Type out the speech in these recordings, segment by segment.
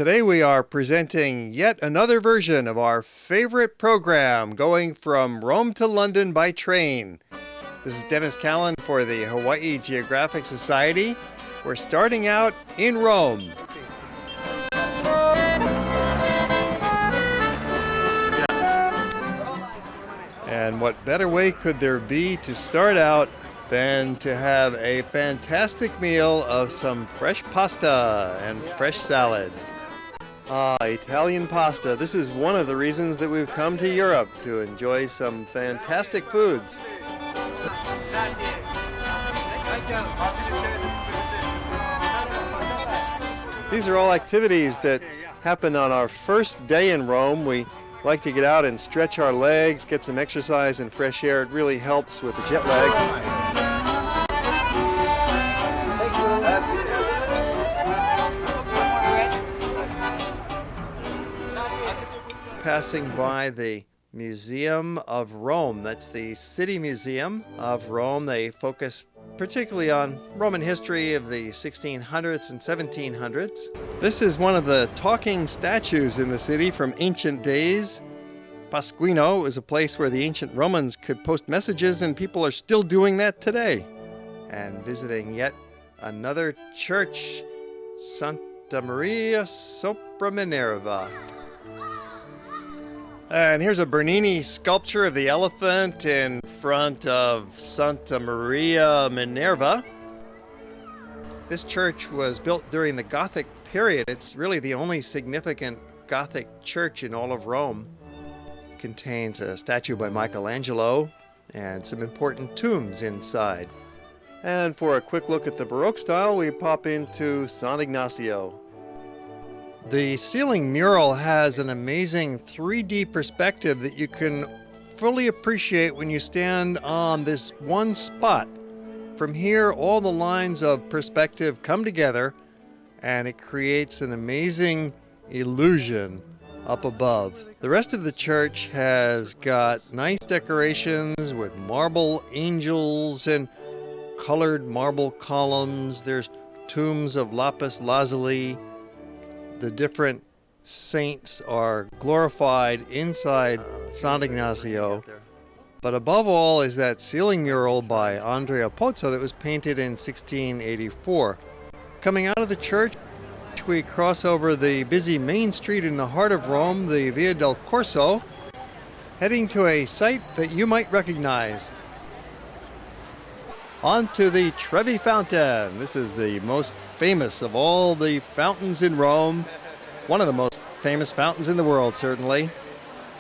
Today we are presenting yet another version of our favorite program, going from Rome to London by train. This is Dennis Callan for the Hawaii Geographic Society. We're starting out in Rome. And what better way could there be to start out than to have a fantastic meal of some fresh pasta and fresh salad. Italian pasta. This is one of the reasons that we've come to Europe, to enjoy some fantastic foods. These are all activities that happen on our first day in Rome. We like to get out and stretch our legs, get some exercise and fresh air. It really helps with the jet lag. Passing by the Museum of Rome. That's the City Museum of Rome. They focus particularly on Roman history of the 1600s and 1700s. This is one of the talking statues in the city from ancient days. Pasquino is a place where the ancient Romans could post messages, and people are still doing that today. And visiting yet another church, Santa Maria sopra Minerva. And here's a Bernini sculpture of the elephant in front of Santa Maria Minerva. This church was built during the Gothic period. It's really the only significant Gothic church in all of Rome. It contains a statue by Michelangelo and some important tombs inside. And for a quick look at the Baroque style, we pop into San Ignacio. The ceiling mural has an amazing 3D perspective that you can fully appreciate when you stand on this one spot. From here, all the lines of perspective come together, and it creates an amazing illusion up above. The rest of the church has got nice decorations with marble angels and colored marble columns. There's tombs of lapis lazuli. The different saints are glorified inside San Ignacio. But above all is that ceiling mural by Andrea Pozzo that was painted in 1684. Coming out of the church, we cross over the busy main street in the heart of Rome, the Via del Corso, heading to a site that you might recognize. On to the Trevi Fountain. This is the most famous of all the fountains in Rome. One of the most famous fountains in the world, certainly.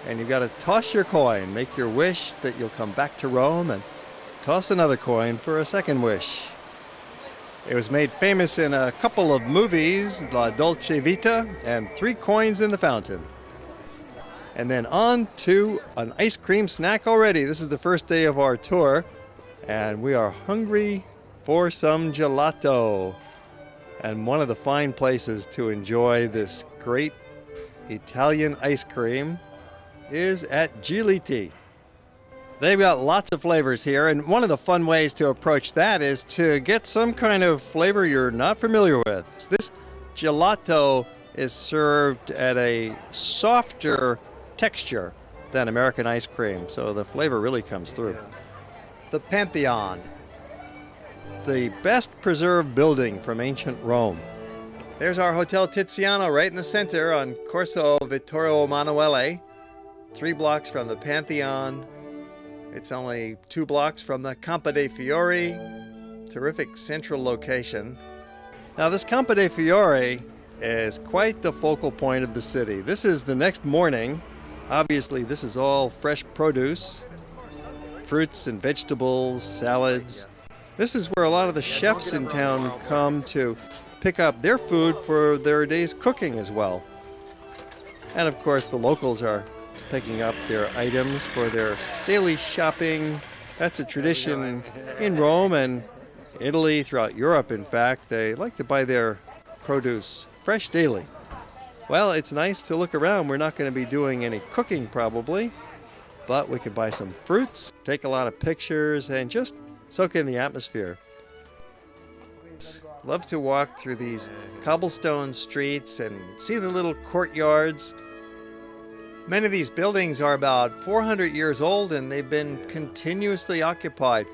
And you've got to toss your coin, make your wish that you'll come back to Rome, and toss another coin for a second wish. It was made famous in a couple of movies, La Dolce Vita and 3 Coins in the Fountain. And then on to an ice cream snack already. This is the first day of our tour, and we are hungry for some gelato. And one of the fine places to enjoy this great Italian ice cream is at Giulia. They've got lots of flavors here, and one of the fun ways to approach that is to get some kind of flavor you're not familiar with. This gelato is served at a softer texture than American ice cream, so the flavor really comes through. The Pantheon, the best preserved building from ancient Rome. There's our Hotel Tiziano right in the center on Corso Vittorio Emanuele, 3 blocks from the Pantheon. It's only 2 blocks from the Campo dei Fiori. Terrific central location. Now this Campo dei Fiori is quite the focal point of the city. This is the next morning. Obviously this is all fresh produce, fruits and vegetables, salads. This is where a lot of the chefs in town come to pick up their food for their day's cooking as well. And of course the locals are picking up their items for their daily shopping. That's a tradition in Rome and Italy, throughout Europe in fact. They like to buy their produce fresh daily. Well, it's nice to look around. We're not going to be doing any cooking probably, but we could buy some fruits, take a lot of pictures, and just soak in the atmosphere. Love to walk through these cobblestone streets and see the little courtyards. Many of these buildings are about 400 years old and they've been continuously occupied.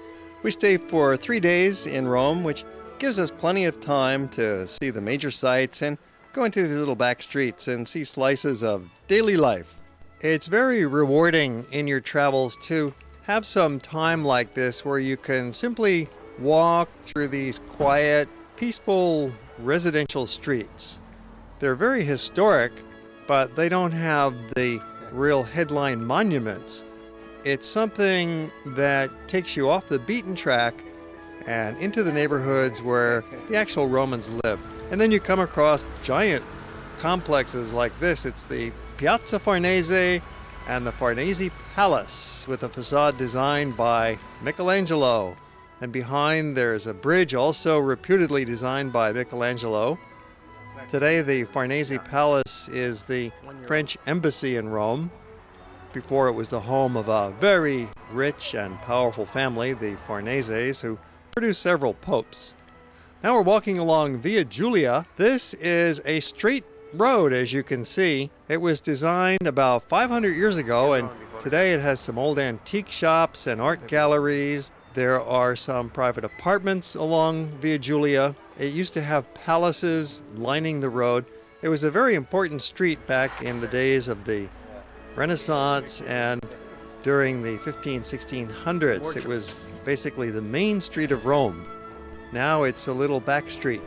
We stay for 3 days in Rome, which gives us plenty of time to see the major sites and go into the little back streets and see slices of daily life. It's very rewarding in your travels to have some time like this where you can simply walk through these quiet, peaceful residential streets. They're very historic, but they don't have the real headline monuments. It's something that takes you off the beaten track and into the neighborhoods where the actual Romans lived. And then you come across giant complexes like this. It's the Piazza Farnese and the Farnese Palace with a facade designed by Michelangelo. And behind there's a bridge also reputedly designed by Michelangelo. Today the Farnese Palace is the French embassy in Rome. Before it was the home of a very rich and powerful family, the Farneses, who produced several popes. Now we're walking along Via Giulia. This is a straight road, as you can see. It was designed about 500 years ago, and today it has some old antique shops and art galleries. There are some private apartments along Via Giulia. It used to have palaces lining the road. It was a very important street back in the days of the Renaissance and during the 1600s. It was basically the main street of Rome. Now it's a little back street.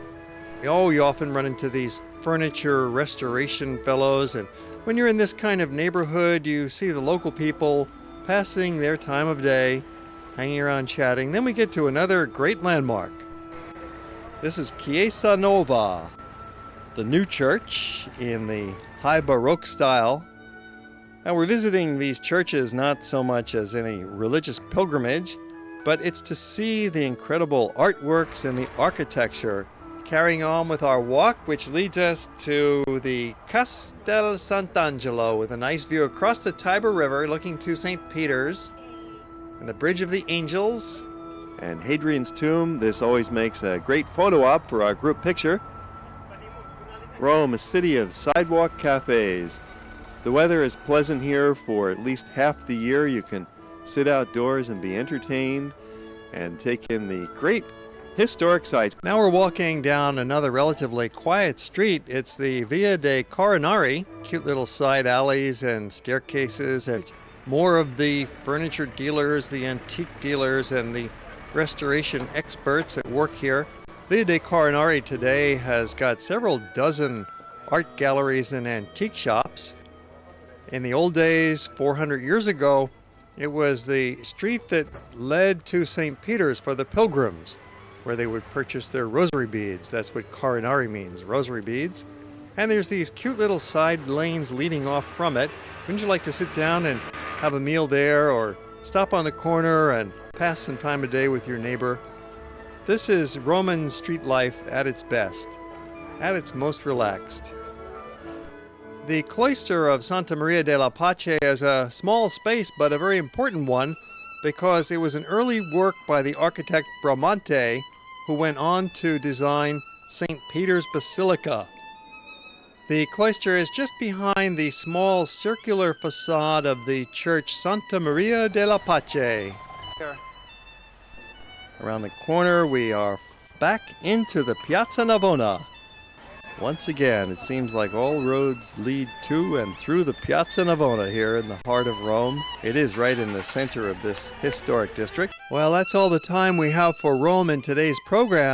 You often run into these furniture restoration fellows, and when you're in this kind of neighborhood, you see the local people passing their time of day, hanging around chatting. Then we get to another great landmark. This is Chiesa Nova, the new church in the high Baroque style. Now we're visiting these churches not so much as any religious pilgrimage, but it's to see the incredible artworks and the architecture. Carrying on with our walk, which leads us to the Castel SantAngelo with a nice view across the Tiber River looking to St. Peter's and the Bridge of the Angels. And Hadrian's tomb. This always makes a great photo op for our group picture. Rome, a city of sidewalk cafes. The weather is pleasant here for at least half the year. You can sit outdoors and be entertained and take in the great historic sites. Now we're walking down another relatively quiet street. It's the Via dei Coronari. Cute little side alleys and staircases and more of the furniture dealers, the antique dealers, and the restoration experts at work here. Via dei Coronari today has got several dozen art galleries and antique shops. In the old days, 400 years ago, it was the street that led to St. Peter's for the pilgrims, where they would purchase their rosary beads. That's what coronari means, rosary beads. And there's these cute little side lanes leading off from it. Wouldn't you like to sit down and have a meal there, or stop on the corner and pass some time of day with your neighbor? This is Roman street life at its best, at its most relaxed. The cloister of Santa Maria della Pace is a small space, but a very important one, because it was an early work by the architect Bramante, who went on to design St. Peter's Basilica. The cloister is just behind the small circular facade of the church Santa Maria della Pace. Around the corner, we are back into the Piazza Navona. Once again, it seems like all roads lead to and through the Piazza Navona here in the heart of Rome. It is right in the center of this historic district. Well, that's all the time we have for Rome in today's program.